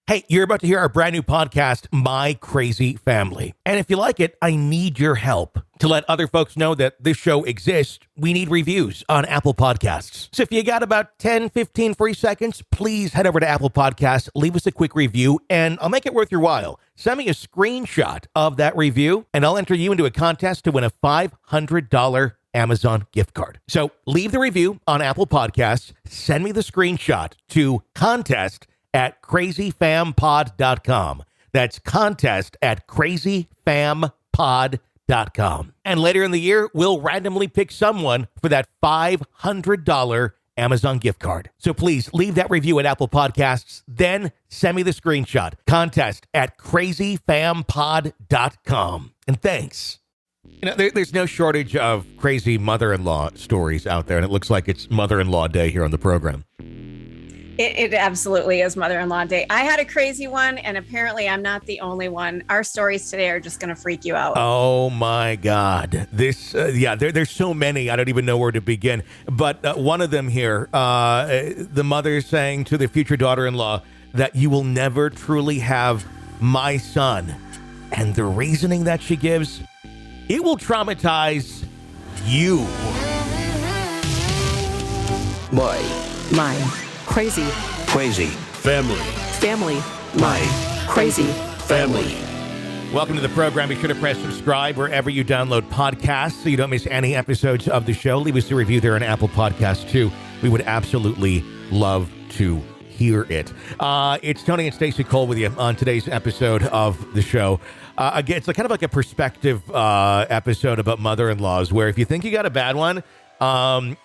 Hey, you're about to hear our brand new podcast, My Crazy Family. And if you like it, I need your help. To let other folks know that this show exists, we need reviews on Apple Podcasts. So if you got about 10, 15 free seconds, please head over to Apple Podcasts, leave us a quick review, and I'll make it worth your while. Send me a screenshot of that review, and I'll enter you into a contest to win a $500 Amazon gift card. So leave the review on Apple Podcasts, send me the screenshot to contest@crazyfampod.com. That's contest@crazyfampod.com. And later in the year, we'll randomly pick someone for that $500 Amazon gift card. So please leave that review at Apple Podcasts, then send me the screenshot. Contest@crazyfampod.com. And thanks. You know, there's no shortage of crazy mother-in-law stories out there, and it looks like it's Mother-in-Law Day here on the program. It absolutely is Mother-in-Law Day. I had a crazy one, and apparently I'm not the only one. Our stories today are just going to freak you out. Oh, my God. There's so many. I don't even know where to begin. But one of them here, the mother saying to the future daughter-in-law that you will never truly have my son. And the reasoning that she gives, it will traumatize you. My crazy family. My crazy family. Welcome to the program. Be sure to press subscribe wherever you download podcasts so you don't miss any episodes of the show. Leave us a review there on Apple Podcasts, too. We would absolutely love to hear it. It's Tony and Stacey Cole with you on today's episode of the show. Again, it's kind of like a perspective episode about mother-in-laws, where if you think you got a bad one,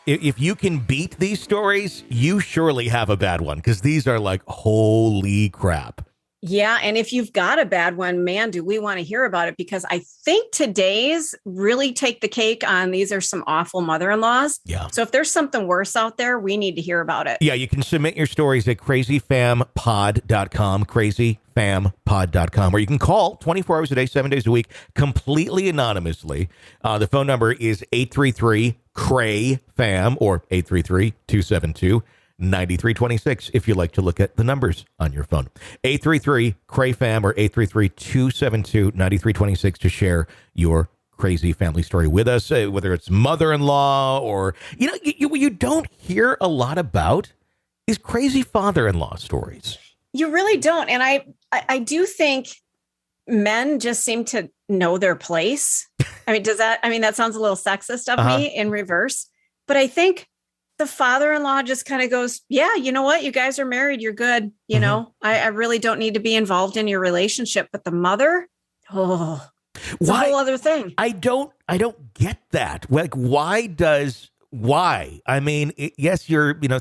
if you can beat these stories, you surely have a bad one, because these are like, holy crap. Yeah. And if you've got a bad one, man, do we want to hear about it? Because I think today's really take the cake on these are some awful mother-in-laws. Yeah. So if there's something worse out there, we need to hear about it. Yeah, you can submit your stories at crazyfampod.com, crazyfampod.com, or you can call 24 hours a day, 7 days a week, completely anonymously. The phone number is 833-CRAY-FAM or 833-272-9326 if you'd like to look at the numbers on your phone. 833-CRAY-FAM or 833-272-9326 to share your crazy family story with us, whether it's mother-in-law or, you don't hear a lot about is crazy father-in-law stories. You really don't. And I do think men just seem to know their place. That sounds a little sexist of me in reverse, but I think the father-in-law just kind of goes, yeah, you know what? You guys are married. You're good. You know, I really don't need to be involved in your relationship. But the mother, it's a whole other thing. I don't get that. Like, why? I mean, yes,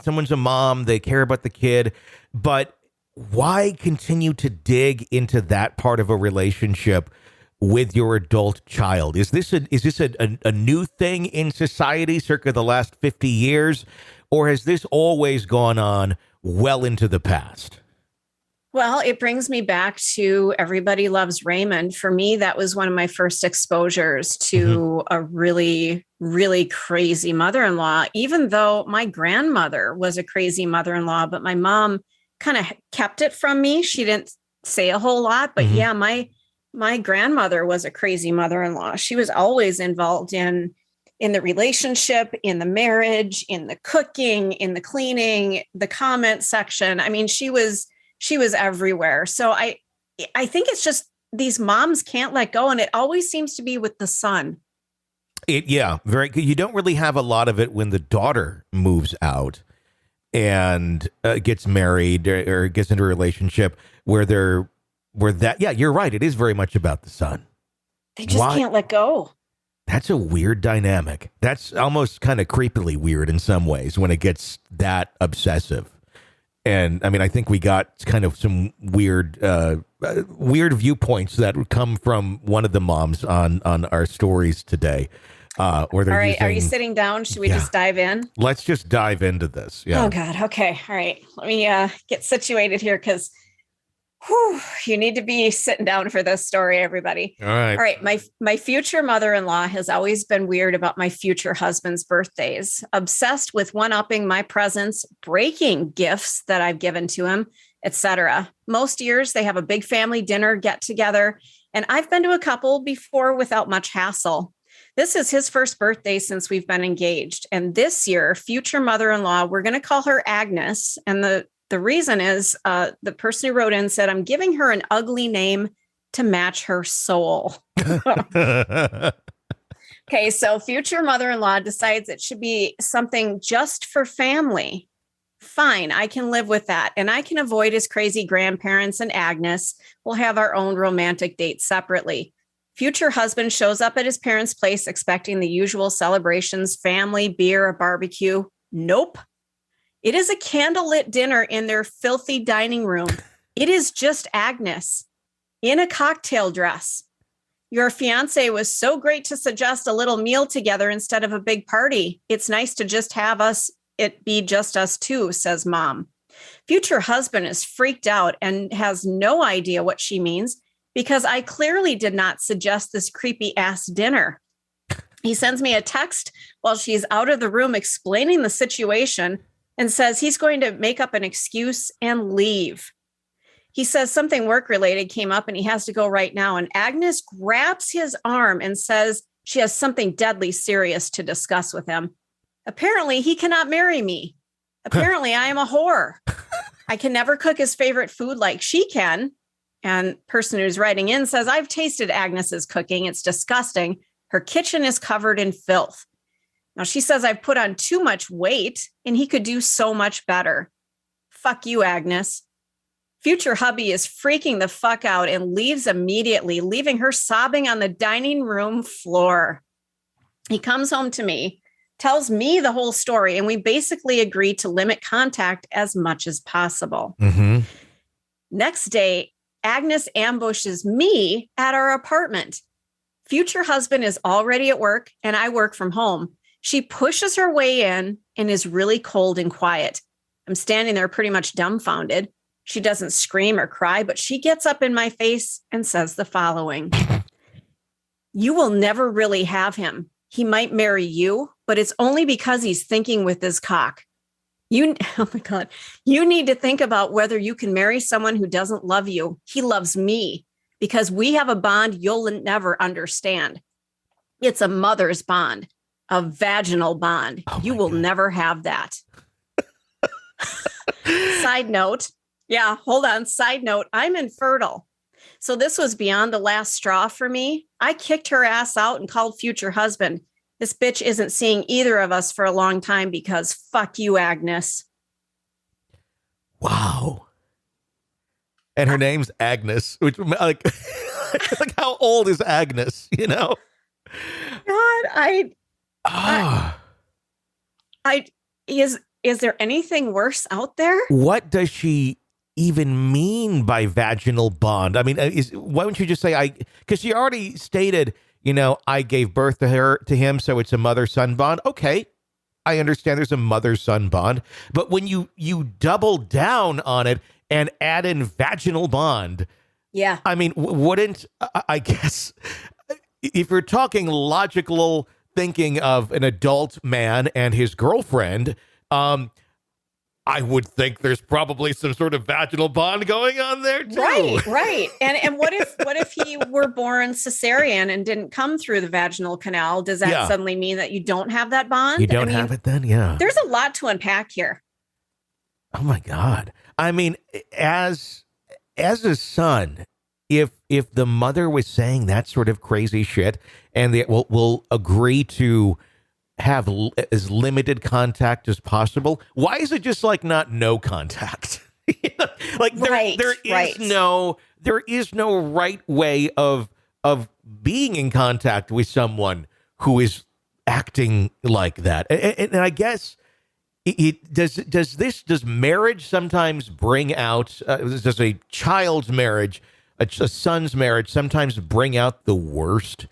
someone's a mom. They care about the kid, but why continue to dig into that part of a relationship with your adult child? Is this a new thing in society circa the last 50 years, or has this always gone on well into the past? Well, it brings me back to Everybody Loves Raymond. For me, that was one of my first exposures to a really, really crazy mother-in-law, even though my grandmother was a crazy mother-in-law, but my mom kind of kept it from me. She didn't say a whole lot, but yeah, my grandmother was a crazy mother-in-law. She was always involved in the relationship, in the marriage, in the cooking, in the cleaning, the comment section. I mean, she was everywhere. So I think it's just these moms can't let go. And it always seems to be with the son. Very good. You don't really have a lot of it when the daughter moves out and gets married or gets into a relationship you're right. It is very much about the son. They just can't let go. That's a weird dynamic. That's almost kind of creepily weird in some ways when it gets that obsessive. And I mean, I think we got kind of some weird viewpoints that would come from one of the moms on our stories today. All right. Are you sitting down? Should we just dive in? Let's just dive into this. Yeah. Oh, God. Okay. All right. Let me get situated here because you need to be sitting down for this story, everybody. All right. All right. My future mother-in-law has always been weird about my future husband's birthdays, obsessed with one-upping my presents, breaking gifts that I've given to him, etc. Most years they have a big family dinner get together, and I've been to a couple before without much hassle. This is his first birthday since we've been engaged. And this year, future mother-in-law, we're going to call her Agnes. And the reason is the person who wrote in said, I'm giving her an ugly name to match her soul. Okay, so future mother-in-law decides it should be something just for family. Fine, I can live with that. And I can avoid his crazy grandparents, and Agnes will have our own romantic date separately. Future husband shows up at his parents' place expecting the usual celebrations, family, beer, a barbecue. Nope. It is a candlelit dinner in their filthy dining room. It is just Agnes in a cocktail dress. Your fiance was so great to suggest a little meal together instead of a big party. It's nice to just have it be just us two, says mom. Future husband is freaked out and has no idea what she means because I clearly did not suggest this creepy ass dinner. He sends me a text while she's out of the room explaining the situation and says he's going to make up an excuse and leave. He says something work-related came up and he has to go right now. And Agnes grabs his arm and says she has something deadly serious to discuss with him. Apparently, he cannot marry me. Apparently, I am a whore. I can never cook his favorite food like she can. And person who's writing in says, I've tasted Agnes's cooking. It's disgusting. Her kitchen is covered in filth. Now, she says I've put on too much weight and he could do so much better. Fuck you, Agnes. Future hubby is freaking the fuck out and leaves immediately, leaving her sobbing on the dining room floor. He comes home to me, tells me the whole story, and we basically agree to limit contact as much as possible. Mm-hmm. Next day, Agnes ambushes me at our apartment. Future husband is already at work and I work from home. She pushes her way in and is really cold and quiet. I'm standing there pretty much dumbfounded. She doesn't scream or cry, but she gets up in my face and says the following. You will never really have him. He might marry you, but it's only because he's thinking with his cock. Oh my God, you need to think about whether you can marry someone who doesn't love you. He loves me because we have a bond you'll never understand. It's a mother's bond, a vaginal bond. Oh you will God. Never have that. Side note. Yeah, hold on. Side note, I'm infertile. So this was beyond the last straw for me. I kicked her ass out and called future husband. This bitch isn't seeing either of us for a long time because fuck you, Agnes. Wow. And her name's Agnes, which like, like how old is Agnes, you know? God, is there anything worse out there? What does she even mean by vaginal bond? I mean, why wouldn't you just say because she already stated, you know, I gave birth to him, so it's a mother-son bond. Okay, I understand there's a mother-son bond, but when you double down on it and add in vaginal bond, yeah, I mean, wouldn't I guess if you're talking logical thinking of an adult man and his girlfriend, I would think there's probably some sort of vaginal bond going on there too. Right. And what if he were born cesarean and didn't come through the vaginal canal? Does that suddenly mean that you don't have that bond? You don't have it then? Yeah. There's a lot to unpack here. Oh my God. I mean, as a son, if the mother was saying that sort of crazy shit and they will agree to have as limited contact as possible, why is it just like not no contact? Like there is no right way of being in contact with someone who is acting like that. And I guess does marriage sometimes bring out does a child's marriage, a son's marriage sometimes bring out the worst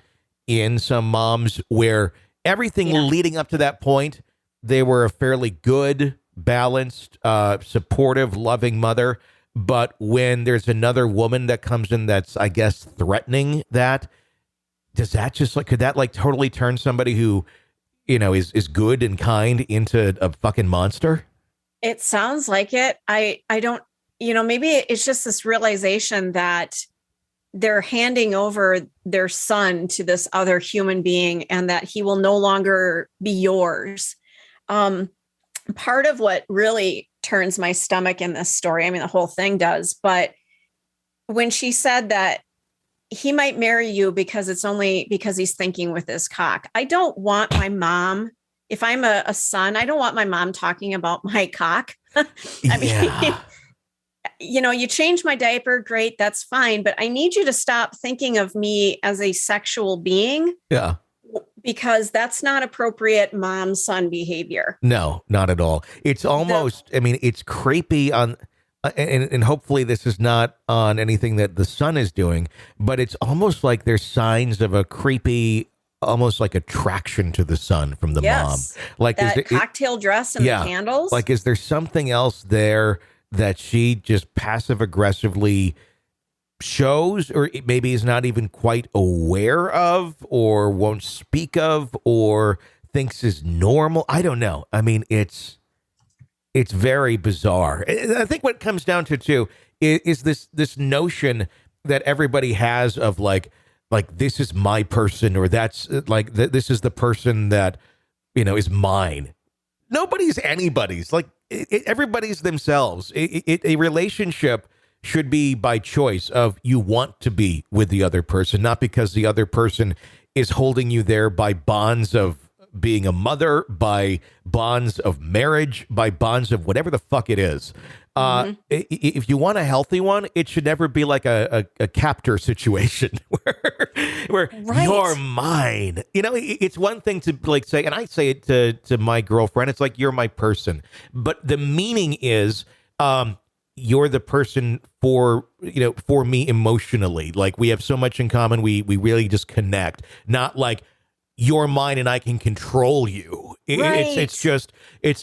in some moms where everything leading up to that point, they were a fairly good, balanced, supportive, loving mother. But when there's another woman that comes in that's, I guess, threatening that, does that just could that totally turn somebody who, you know, is good and kind into a fucking monster? It sounds like it. I don't, maybe it's just this realization that they're handing over their son to this other human being and that he will no longer be yours. Part of what really turns my stomach in this story, I mean, the whole thing does, but when she said that he might marry you because it's only because he's thinking with his cock. I don't want my mom, if I'm a son, I don't want my mom talking about my cock. I mean, you change my diaper, great, that's fine. But I need you to stop thinking of me as a sexual being. Yeah. Because that's not appropriate mom-son behavior. No, not at all. It's almost, it's creepy on, and hopefully this is not on anything that the son is doing, but it's almost like there's signs of a creepy, almost like attraction to the son from the mom. Like that cocktail dress and the candles. Like, is there something else there that she just passive aggressively shows, or maybe is not even quite aware of, or won't speak of, or thinks is normal? I don't know. I mean, it's very bizarre. I think what it comes down to too is this notion that everybody has of like this is my person, or that's like this is the person that is mine. Nobody's anybody's. Like everybody's themselves. A relationship should be by choice of you want to be with the other person, not because the other person is holding you there by bonds of being a mother, by bonds of marriage, by bonds of whatever the fuck it is. If you want a healthy one, it should never be like a captor situation where you're mine. It's one thing to like say, and I say it to my girlfriend, it's like, you're my person. But the meaning is, you're the person for me emotionally. Like, we have so much in common. We really just connect. Not like you're mine and I can control you. It's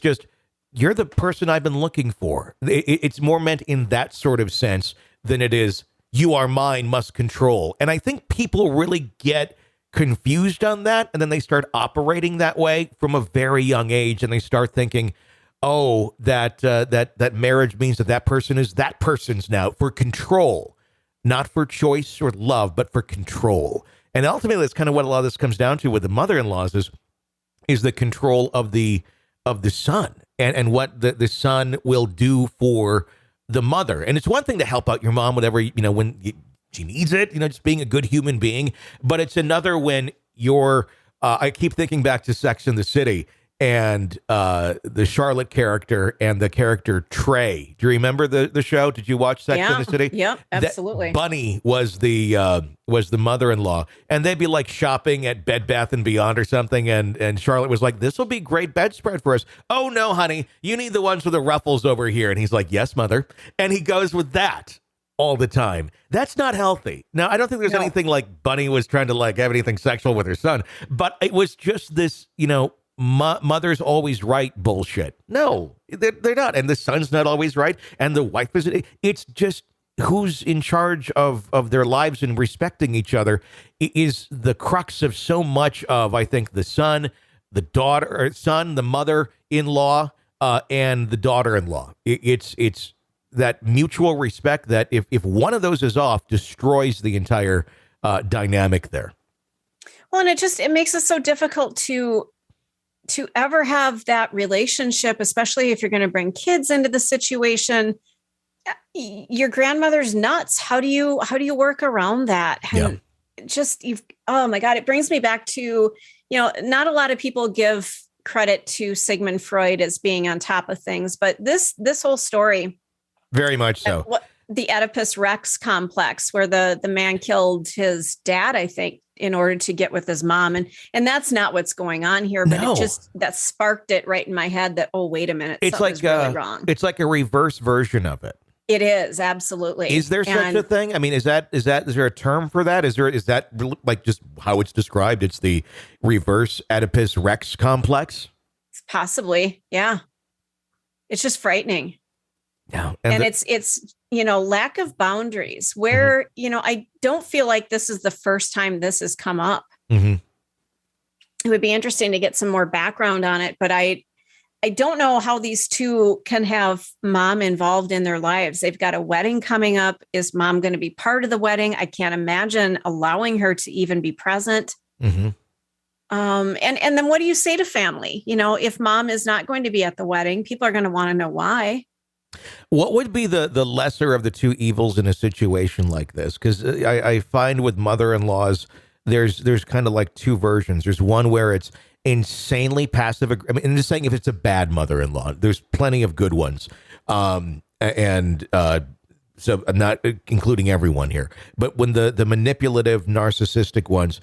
just you're the person I've been looking for. It's more meant in that sort of sense than it is you are mine, must control. And I think people really get confused on that, and then they start operating that way from a very young age, and they start thinking, oh, that marriage means that person is that person's now, for control, not for choice or love, but for control. And ultimately, that's kind of what a lot of this comes down to with the mother-in-laws is the control of the son and what the son will do for the mother. And it's one thing to help out your mom, whatever, when she needs it, just being a good human being. But it's another when you're, I keep thinking back to Sex and the City, and the Charlotte character and the character Trey. Do you remember the show? Did you watch Sex and the City? Yeah, absolutely. Bunny was the mother-in-law, and they'd be like shopping at Bed Bath and Beyond or something, and Charlotte was like, "This will be great bedspread for us." "Oh no, honey, you need the ones with the ruffles over here." And he's like, "Yes, mother," and he goes with that all the time. That's not healthy. Now, I don't think there's anything like Bunny was trying to like have anything sexual with her son, but it was just this, mother's always right bullshit. No, they're not. And the son's not always right. And the wife is, it's just who's in charge of their lives and respecting each other is the crux of so much of, I think, the son, the the mother-in-law, and the daughter-in-law. It's that mutual respect that if one of those is off, destroys the entire dynamic there. Well, and it makes it so difficult to ever have that relationship, especially if you're going to bring kids into the situation. Your grandmother's nuts. How do you work around that? And oh my God, it brings me back to, not a lot of people give credit to Sigmund Freud as being on top of things, but this whole story. Very much so. The Oedipus Rex complex, where the man killed his dad, I think, in order to get with his mom. And that's not what's going on here, but that sparked it right in my head that, oh, wait a minute. It's like really wrong. It's like a reverse version of it. It is, absolutely. Is there such a thing? I mean, is there a term for that? Is that like just how it's described? It's the reverse Oedipus Rex complex? Possibly. Yeah. It's just frightening. Yeah. And it's lack of boundaries where, I don't feel like this is the first time this has come up. Mm-hmm. It would be interesting to get some more background on it, but I don't know how these two can have mom involved in their lives. They've got a wedding coming up. Is mom going to be part of the wedding? I can't imagine allowing her to even be present. Mm-hmm. And then what do you say to family? You know, if mom is not going to be at the wedding, people are going to want to know why. What would be the lesser of the two evils in a situation like this? Because I find with mother-in-laws, there's kind of like two versions. There's one where it's insanely passive. I mean, I'm just saying if it's a bad mother-in-law, there's plenty of good ones. So I'm not including everyone here. But when the manipulative, narcissistic ones,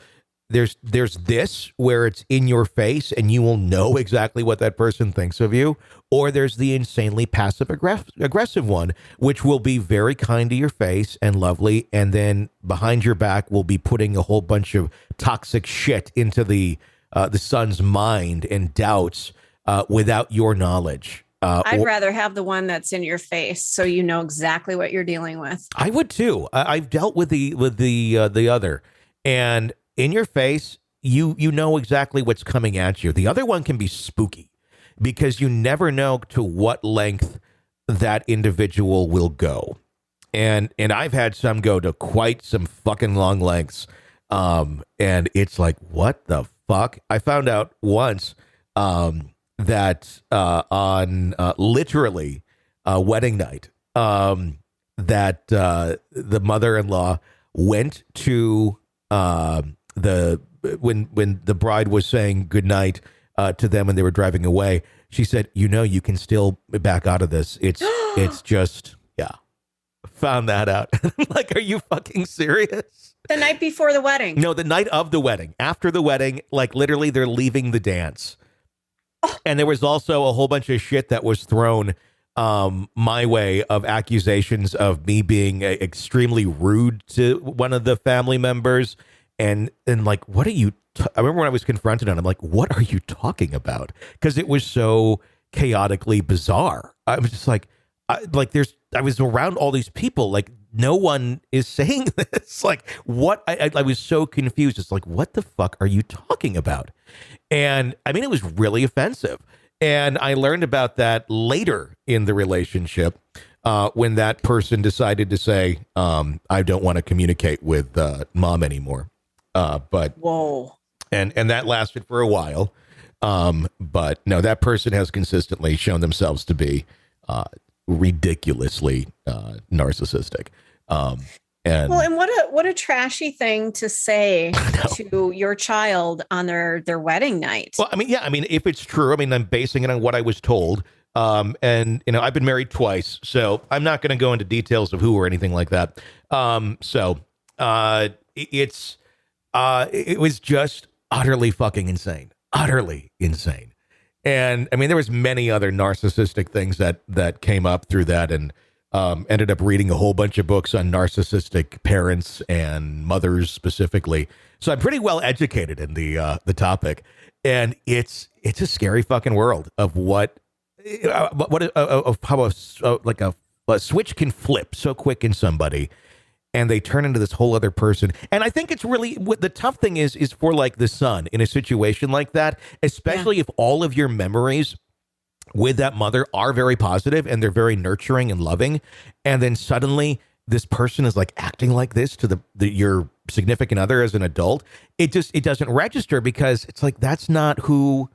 there's this where it's in your face and you will know exactly what that person thinks of you, or there's the insanely passive aggressive one, which will be very kind to your face and lovely, and then behind your back will be putting a whole bunch of toxic shit into the son's mind and doubts without your knowledge. I'd rather have the one that's in your face, so you know exactly what you're dealing with. I would too. I've dealt with the other, and in your face, you know exactly what's coming at you. The other one can be spooky because you never know to what length that individual will go. And I've had some go to quite some fucking long lengths. And it's like, what the fuck? I found out once that on literally wedding night, that the mother-in-law went to when the bride was saying goodnight to them and they were driving away, she said, you can still back out of this. It's just, yeah. Found that out. Like, are you fucking serious? The night before the wedding. No, the night of the wedding. After the wedding, like literally they're leaving the dance. Oh. And there was also a whole bunch of shit that was thrown my way of accusations of me being extremely rude to one of the family members. And like, what are you, I remember when I was confronted and I'm like, what are you talking about? Because it was so chaotically bizarre. I was just like, I was around all these people, like no one is saying this. Like what? I was so confused. It's like, what the fuck are you talking about? And I mean, it was really offensive. And I learned about that later in the relationship when that person decided to say, I don't want to communicate with mom anymore. But whoa. And that lasted for a while. But no, that person has consistently shown themselves to be ridiculously narcissistic. And what a trashy thing to say to your child on their wedding night. Well, I mean, yeah, I mean, if it's true, I mean, I'm basing it on what I was told. And I've been married twice, so I'm not going to go into details of who or anything like that. It was just utterly fucking insane, utterly insane. And I mean, there was many other narcissistic things that came up through that, and ended up reading a whole bunch of books on narcissistic parents and mothers specifically. So I'm pretty well educated in the topic, and it's a scary fucking world of how a switch can flip so quick in somebody, and they turn into this whole other person. And I think it's really what the tough thing is for like the son in a situation like that, especially if all of your memories with that mother are very positive and they're very nurturing and loving. And then suddenly this person is like acting like this to your significant other as an adult. It doesn't register because it's like, that's not who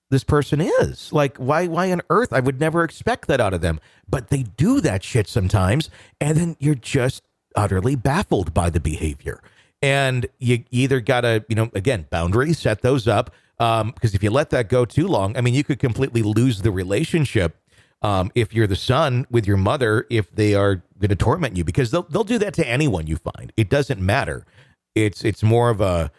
this person is. Like, why on earth? I would never expect that out of them, but they do that shit sometimes. And then you're just utterly baffled by the behavior. And you either gotta, again, boundaries, set those up. Because if you let that go too long, I mean, you could completely lose the relationship if you're the son with your mother, if they are going to torment you, because they'll do that to anyone you find. It doesn't matter. It's more of a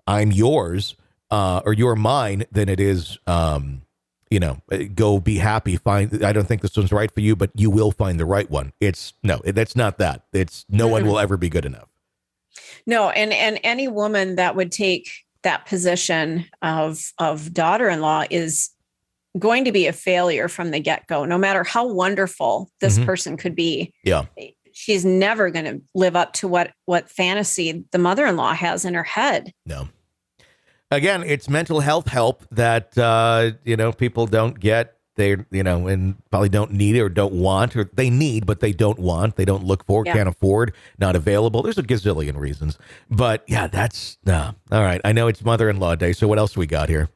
I'm yours or you're mine than it is, go be happy. I don't think this one's right for you, but you will find the right one. That's not that. It's no one will ever be good enough. No. And any woman that would take that position of daughter-in-law is going to be a failure from the get-go, no matter how wonderful this person could be. Yeah. She's never going to live up to what fantasy the mother-in-law has in her head. No. Again, it's mental health help that, people don't get they, and probably don't need it or don't want, or they need, but they don't want, they don't look for, can't afford, not available. There's a gazillion reasons. But yeah, that's, all right. I know it's mother-in-law day. So what else we got here?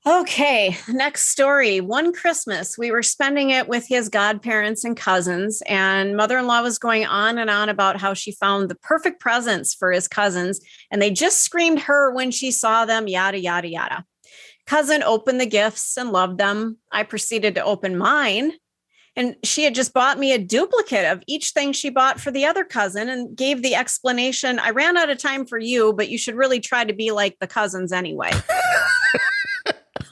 Okay, next story. One Christmas, we were spending it with his godparents and cousins, and mother-in-law was going on and on about how she found the perfect presents for his cousins, and they just screamed her when she saw them, yada, yada, yada. Cousin opened the gifts and loved them. I proceeded to open mine, and she had just bought me a duplicate of each thing she bought for the other cousin and gave the explanation, I ran out of time for you, but you should really try to be like the cousins anyway.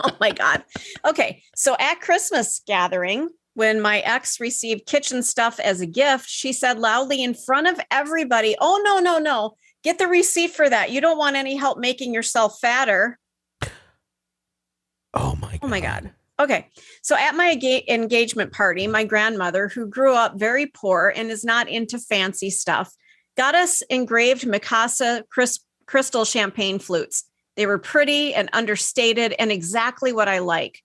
Oh my God. Okay. So at Christmas gathering, when my ex received kitchen stuff as a gift, she said loudly in front of everybody, oh, no, no, no. Get the receipt for that. You don't want any help making yourself fatter. Oh my God. Oh my God. Okay. So at my engagement party, my grandmother, who grew up very poor and is not into fancy stuff, got us engraved Mikasa crystal champagne flutes. They were pretty and understated and exactly what I like.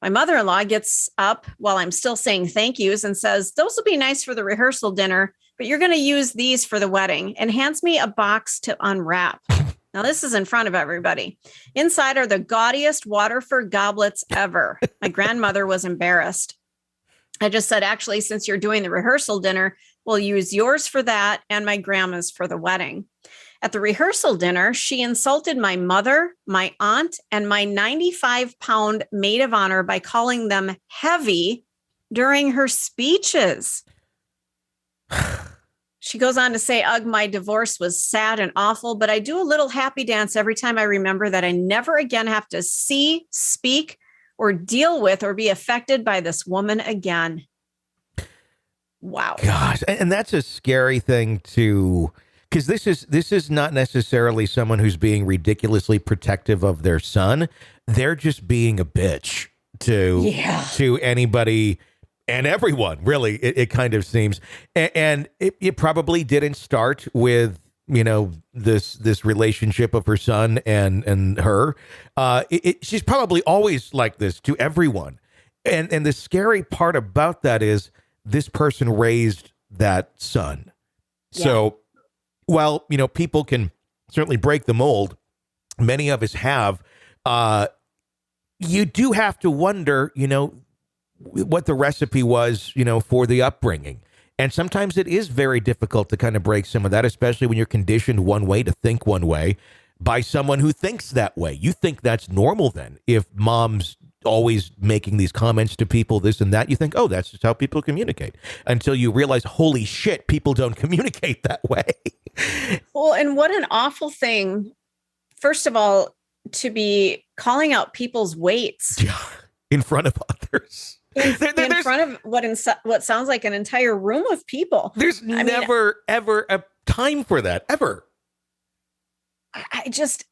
My mother-in-law gets up while I'm still saying thank yous and says, those will be nice for the rehearsal dinner, but you're going to use these for the wedding, and hands me a box to unwrap. Now, this is in front of everybody. Inside are the gaudiest Waterford goblets ever. My grandmother was embarrassed. I just said, actually, since you're doing the rehearsal dinner, we'll use yours for that and my grandma's for the wedding. At the rehearsal dinner, she insulted my mother, my aunt, and my 95-pound maid of honor by calling them heavy during her speeches. She goes on to say, ugh, my divorce was sad and awful, but I do a little happy dance every time I remember that I never again have to see, speak, or deal with or be affected by this woman again. Wow. Gosh, and that's a scary thing to... Because this is not necessarily someone who's being ridiculously protective of their son. They're just being a bitch to anybody and everyone, really, it kind of seems. And it probably didn't start with, this relationship of her son and her. She's probably always like this to everyone. And the scary part about that is this person raised that son. Yeah. So... Well, people can certainly break the mold. Many of us have. You do have to wonder, what the recipe was, for the upbringing. And sometimes it is very difficult to kind of break some of that, especially when you're conditioned one way to think one way by someone who thinks that way. You think that's normal then. If mom's always making these comments to people, this and that, you think, oh, that's just how people communicate, until you realize, holy shit, people don't communicate that way. Well, and what an awful thing, first of all, to be calling out people's weights. Yeah, in front of others. In front of what sounds like an entire room of people. There's never, ever a time for that, ever. I just,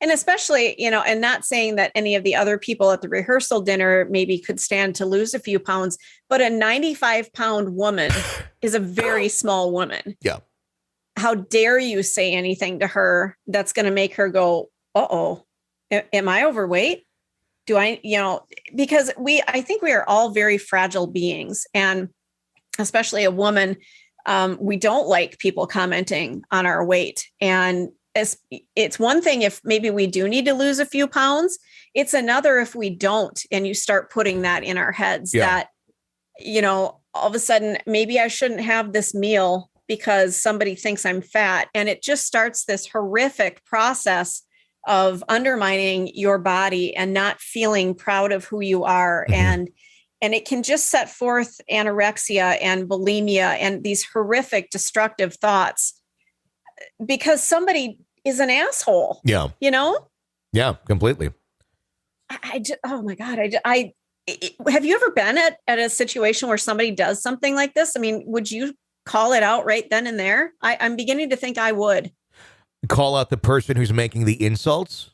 and especially, and not saying that any of the other people at the rehearsal dinner maybe could stand to lose a few pounds, but a 95-pound woman is a very small woman. Yeah. How dare you say anything to her that's going to make her go, uh-oh, am I overweight? Do I, because I think we are all very fragile beings, and especially a woman, we don't like people commenting on our weight. And it's one thing if maybe we do need to lose a few pounds. It's another if we don't, and you start putting that in our heads that, all of a sudden, maybe I shouldn't have this meal because somebody thinks I'm fat. And it just starts this horrific process of undermining your body and not feeling proud of who you are. Mm-hmm. And it can just set forth anorexia and bulimia and these horrific destructive thoughts because somebody is an asshole. Yeah. Yeah, completely. Oh my God. Have you ever been at a situation where somebody does something like this? I mean, would you call it out right then and there? I'm beginning to think I would. Call out the person who's making the insults?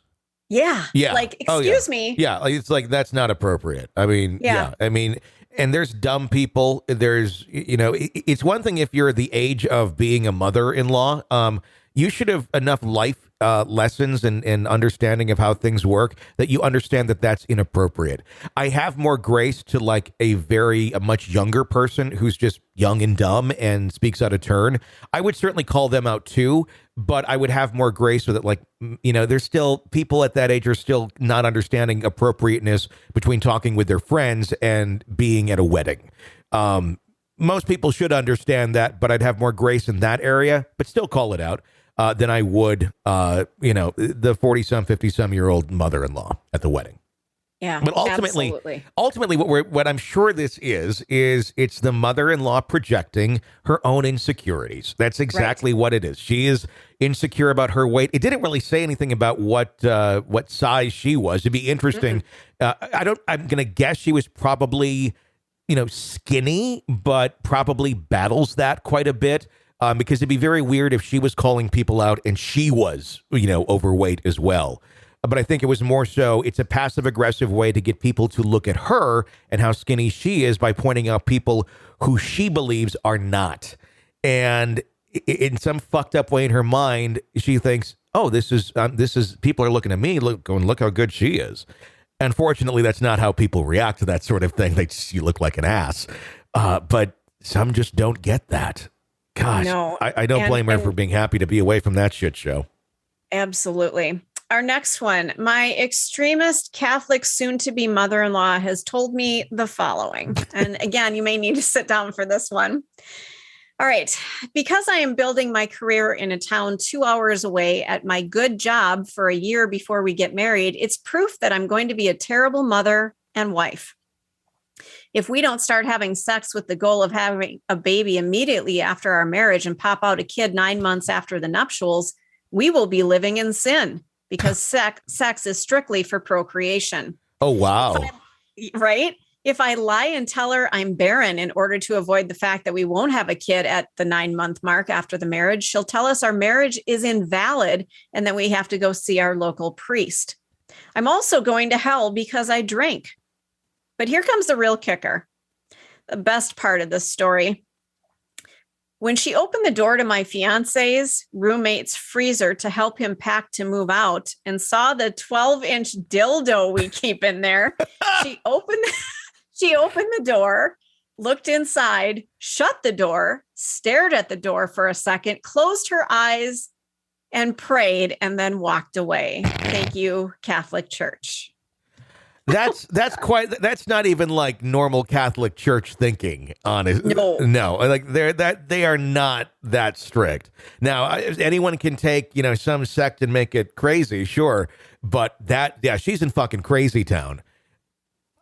Yeah. Yeah. Like, excuse me. Yeah. It's like, that's not appropriate. I mean, yeah. I mean, and there's dumb people. There's, it's one thing if you're the age of being a mother-in-law. You should have enough life lessons and understanding of how things work, that you understand that that's inappropriate. I have more grace to like a much younger person who's just young and dumb and speaks out of turn. I would certainly call them out too, but I would have more grace with it. Like, there's still people at that age are still not understanding appropriateness between talking with their friends and being at a wedding. Most people should understand that, but I'd have more grace in that area, but still call it out than I would, the 40-some, 50-some-year-old mother-in-law at the wedding. Yeah, but ultimately, what I'm sure this is it's the mother-in-law projecting her own insecurities. That's exactly what it is. She is insecure about her weight. It didn't really say anything about what size she was. It'd be interesting. I'm gonna guess she was probably skinny, but probably battles that quite a bit. Because it'd be very weird if she was calling people out and she was, overweight as well. But I think it was more so it's a passive aggressive way to get people to look at her and how skinny she is by pointing out people who she believes are not. And in some fucked up way in her mind, she thinks, oh, this is people are looking at me, look how good she is. Unfortunately, that's not how people react to that sort of thing. You look like an ass. But some just don't get that. Gosh, no. I don't blame her for being happy to be away from that shit show. Absolutely. Our next one, my extremist Catholic soon-to-be mother-in-law has told me the following. And again, you may need to sit down for this one. All right. Because I am building my career in a town 2 hours away at my good job for a year before we get married, it's proof that I'm going to be a terrible mother and wife. If we don't start having sex with the goal of having a baby immediately after our marriage and pop out a kid 9 months after the nuptials, we will be living in sin because sex is strictly for procreation. Oh, wow. Right? If I lie and tell her I'm barren in order to avoid the fact that we won't have a kid at the 9-month mark after the marriage, she'll tell us our marriage is invalid and that we have to go see our local priest. I'm also going to hell because I drink. But here comes the real kicker, the best part of this story. When she opened the door to my fiance's roommate's freezer to help him pack to move out and saw the 12-inch dildo we keep in there, she opened the door, looked inside, shut the door, stared at the door for a second, closed her eyes and prayed, and then walked away. Thank you, Catholic Church. That's not even like normal Catholic Church thinking, honestly. No, like they are not that strict. Now, anyone can take, some sect and make it crazy, sure, but she's in fucking crazy town.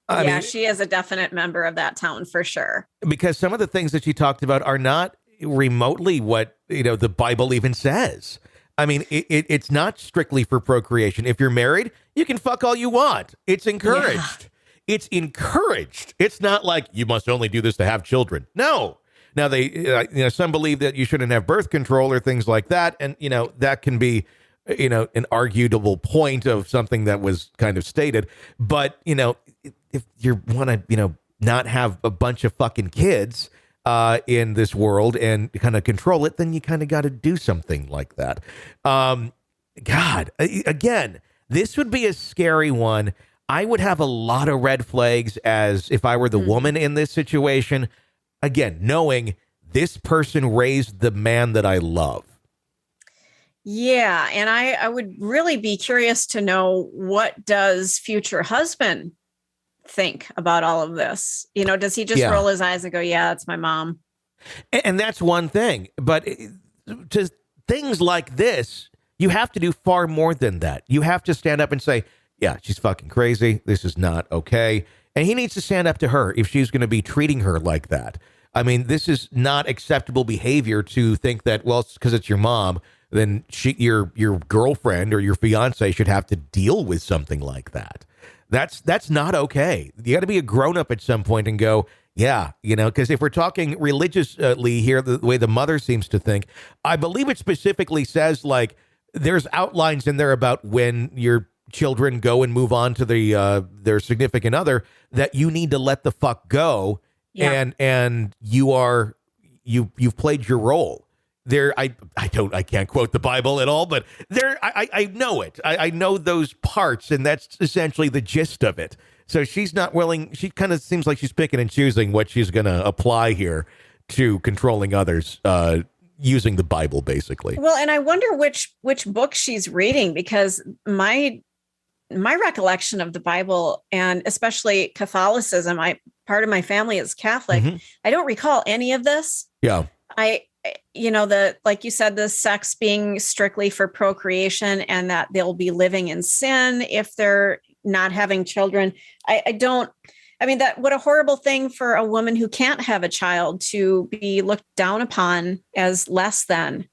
I mean, she is a definite member of that town for sure. Because some of the things that she talked about are not remotely what, the Bible even says. I mean, it's not strictly for procreation. If you're married, you can fuck all you want. It's encouraged. Yeah. It's encouraged. It's not like you must only do this to have children. No. Now, some believe that you shouldn't have birth control or things like that. And, that can be, an arguable point of something that was kind of stated. But, if you want to, not have a bunch of fucking kids in this world and kind of control it, then you kind of got to do something like that. God, again, this would be a scary one. I would have a lot of red flags as if I were the woman in this situation. Again, knowing this person raised the man that I love. Yeah. And I would really be curious to know, what does future husband think about all of this? Does he just roll his eyes and go, yeah, that's my mom? And that's one thing. But to things like this, you have to do far more than that. You have to stand up and say, yeah, she's fucking crazy. This is not okay. And he needs to stand up to her if she's going to be treating her like that. I mean, this is not acceptable behavior to think that, well, it's because it's your mom, then your girlfriend or your fiance should have to deal with something like that. That's not okay. You got to be a grown up at some point and go, yeah, because if we're talking religiously here, the way the mother seems to think, I believe it specifically says, like, there's outlines in there about when your children go and move on to their significant other, that you need to let the fuck go. Yeah. And you've played your role. I can't quote the Bible at all, but I know it. I know those parts, and that's essentially the gist of it. So she's not willing. She kind of seems like she's picking and choosing what she's going to apply here to controlling others, using the Bible, basically. Well, and I wonder which book she's reading, because my recollection of the Bible, and especially Catholicism, part of my family is Catholic. Mm-hmm. I don't recall any of this. Yeah. Like you said, the sex being strictly for procreation, and that they'll be living in sin if they're not having children. What a horrible thing for a woman who can't have a child to be looked down upon as less than,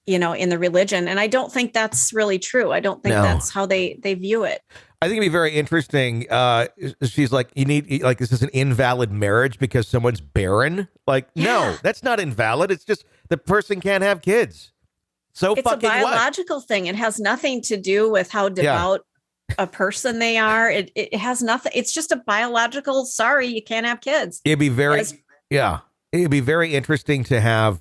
in the religion. And I don't think that's really true. I don't think that's how they view it. I think it'd be very interesting. She's like, this is an invalid marriage because someone's barren. Like, no, that's not invalid. It's just the person can't have kids. So it's fucking a biological thing. It has nothing to do with how devout a person they are. It has nothing. It's just a biological, sorry, you can't have kids. It'd be very interesting to have,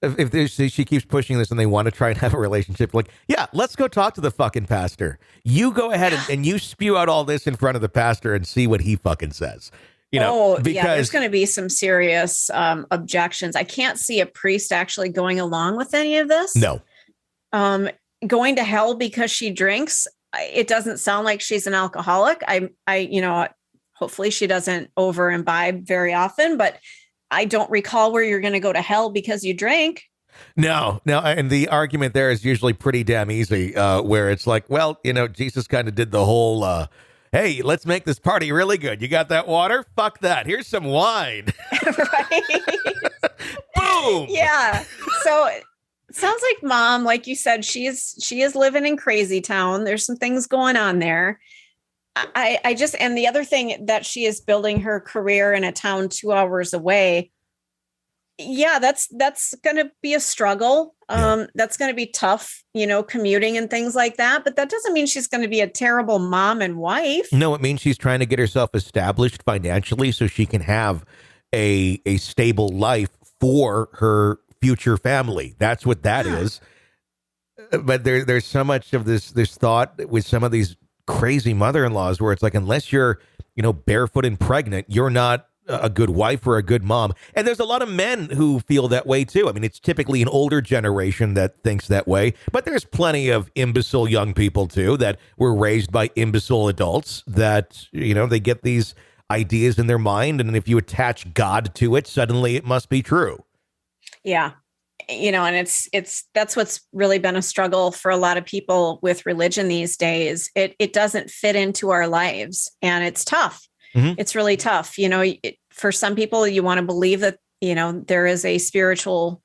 if she keeps pushing this and they want to try and have a relationship, like, yeah, let's go talk to the fucking pastor. You go ahead and you spew out all this in front of the pastor and see what he fucking says. Because there's going to be some serious objections. I can't see a priest actually going along with any of this. No. Going to hell because she drinks. It doesn't sound like she's an alcoholic. Hopefully she doesn't over imbibe very often, but I don't recall where you're going to go to hell because you drank. No. And the argument there is usually pretty damn easy, where it's like, well, Jesus kind of did the whole, hey, let's make this party really good. You got that water? Fuck that. Here's some wine. Right. Boom. Yeah. So it sounds like Mom, like you said, she is living in crazy town. There's some things going on there. And the other thing that she is building her career in a town 2 hours away. Yeah, that's going to be a struggle. That's going to be tough, commuting and things like that. But that doesn't mean she's going to be a terrible mom and wife. No, it means she's trying to get herself established financially so she can have a stable life for her future family. That's what that is. But there's so much of this thought with some of these crazy mother-in-laws where it's like, unless you're, barefoot and pregnant, you're not a good wife or a good mom. And there's a lot of men who feel that way too. I mean, it's typically an older generation that thinks that way, but there's plenty of imbecile young people too that were raised by imbecile adults that, they get these ideas in their mind. And if you attach God to it, suddenly it must be true. Yeah. And that's what's really been a struggle for a lot of people with religion these days. It doesn't fit into our lives, and it's tough. Mm-hmm. It's really tough. For some people, you want to believe that, there is a spiritual,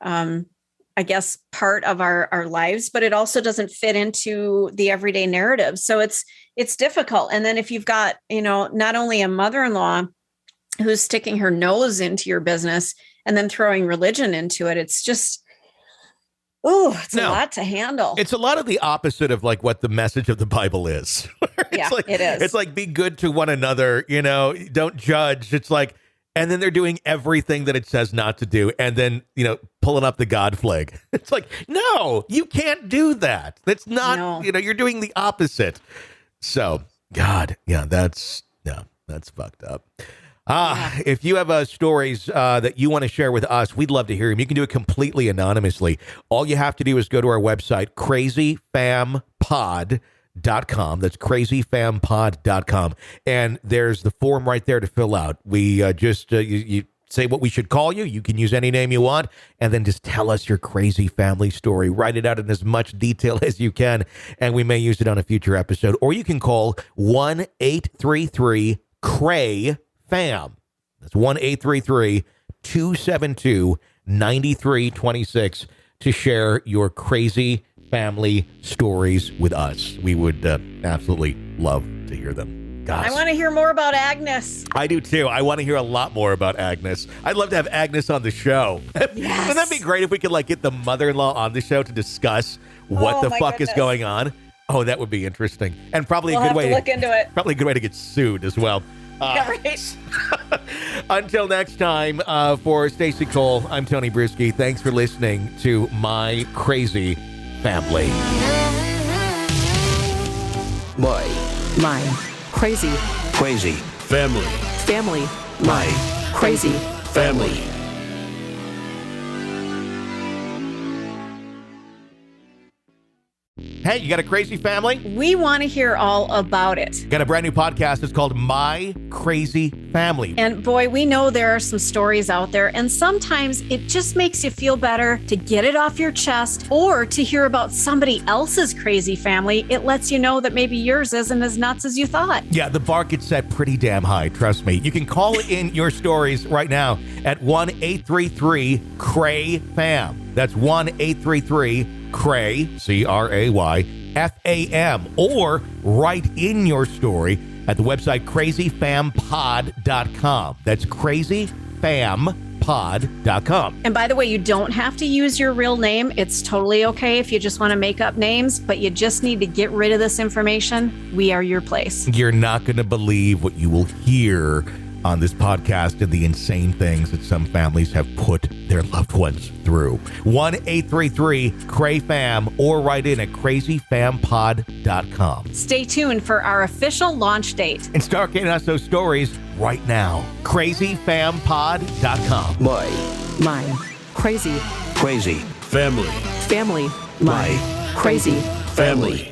part of our lives, but it also doesn't fit into the everyday narrative. So it's difficult. And then if you've got, not only a mother-in-law who's sticking her nose into your business and then throwing religion into it, it's just, it's a lot to handle. It's a lot of the opposite of like what the message of the Bible is. It is. It's like, be good to one another, don't judge. It's like, and then they're doing everything that it says not to do. And then, pulling up the God flag. It's like, no, you can't do that. That's not, you're doing the opposite. So God, that's fucked up. If you have stories that you want to share with us, we'd love to hear them. You can do it completely anonymously. All you have to do is go to our website, crazyfampod.com. That's crazyfampod.com. And there's the form right there to fill out. We you say what we should call you. You can use any name you want, and then just tell us your crazy family story. Write it out in as much detail as you can, and we may use it on a future episode. Or you can call 1-833-CRAY FAM. That's 1-833-272-9326 to share your crazy family stories with us. We would absolutely love to hear them. Gosh. I want to hear more about Agnes. I do too. I want to hear a lot more about Agnes. I'd love to have Agnes on the show. Yes. Wouldn't that be great if we could get the mother-in-law on the show to discuss what the fuck is going on? Oh, that would be interesting. And probably a good way to look into it. Probably a good way to get sued as well. Yeah, right. Until next time, for Stacey Cole, I'm Tony Bruschi. Thanks for listening to My Crazy Family. My crazy Family. family. My crazy Family. Hey, you got a crazy family? We want to hear all about it. Got a brand new podcast. It's called My Crazy Family. And boy, we know there are some stories out there, and sometimes it just makes you feel better to get it off your chest or to hear about somebody else's crazy family. It lets you know that maybe yours isn't as nuts as you thought. Yeah, the bar gets set pretty damn high, trust me. You can call in your stories right now at 1-833-CRAY-FAM. That's 1-833-CRAY, C-R-A-Y, F-A-M, or write in your story at the website crazyfampod.com. That's crazyfampod.com. And by the way, you don't have to use your real name. It's totally okay if you just want to make up names, but you just need to get rid of this information. We are your place. You're not going to believe what you will hear on this podcast and the insane things that some families have put their loved ones through. 1-833-CRAY-FAM or write in at crazyfampod.com. Stay tuned for our official launch date. And start getting us those stories right now. crazyfampod.com. my crazy Family. family. My crazy Family.